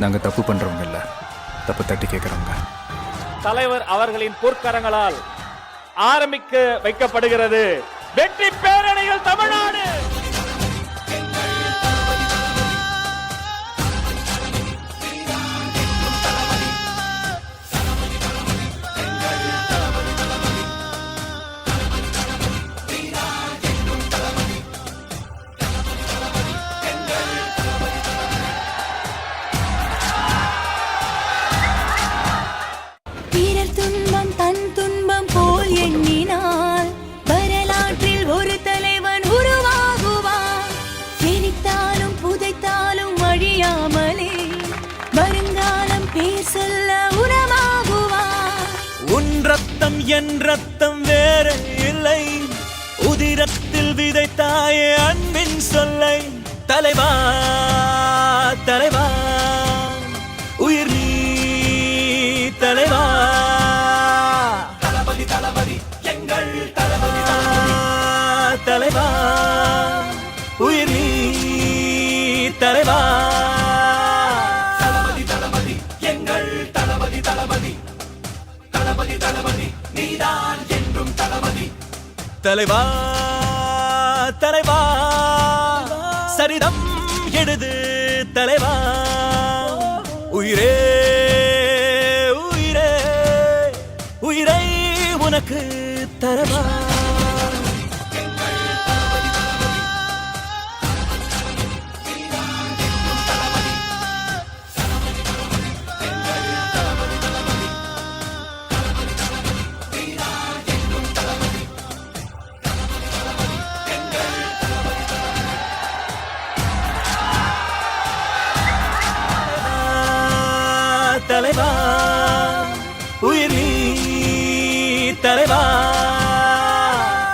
நாங்கள் தப்பு பண்ணுறவங்க இல்லை, தப்பு தட்டி கேட்குறவங்க. தலைவர் அவர்களின் பொற்கரங்களால் ஆரம்பிக்க வைக்கப்படுகிறது வெற்றி பேரணிகள் தமிழ்நாடு. ரத்தம் என் ரத்தம் வேற இல்லை, உதிரத்தில் விதைத்தாயே அன்பின் சொல்லை. தலைவா தலைவா உயிர் நீ தலைவா. தளபதி தளபதி எங்கள் தளபதி தலைவா உயிர் நீ தலைவா. தளபதி தளபதி எங்கள் தளபதி தளபதி தளபதி தளபதி நீதான் என்றும் தளபதி. தலைவா தலைவா சரிதம் எழுது தலைவா. உயிரே உயிரே உயிரை உனக்கு தரவா. தலைவா உயிர் நீ தலைவா.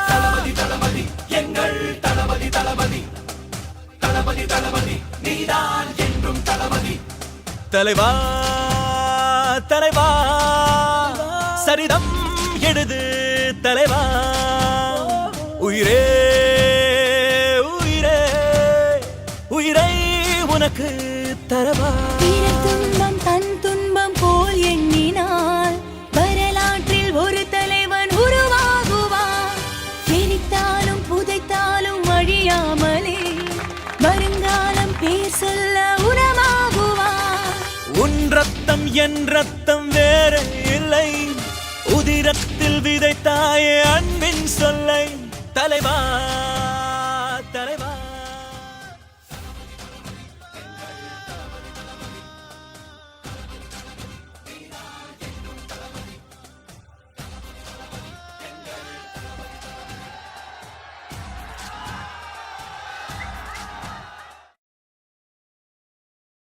தளபதி தளபதி எங்கள் தளபதி தளபதி தளபதி தளபதி நீதான் என்றும் தளபதி. தலைவா தலைவா சரிதம் எழுது தலைவா. உயிரே உயிரே உயிரை உனக்கு தரவா. துன்பம் தன் துன்பம் போல் எண்ணினால் வரலாற்றில் ஒரு தலைவன் உருவாகுவான். எரித்தாலும் புதைத்தாலும் அழியாமலே வருங்காலம் பேர் சொல்ல உரமாகுவான். உன் ரத்தம் என் ரத்தம் வேற இல்லை, உதிரத்தில் விதைத்தாயே அன்பின் சொல்லை. தலைவா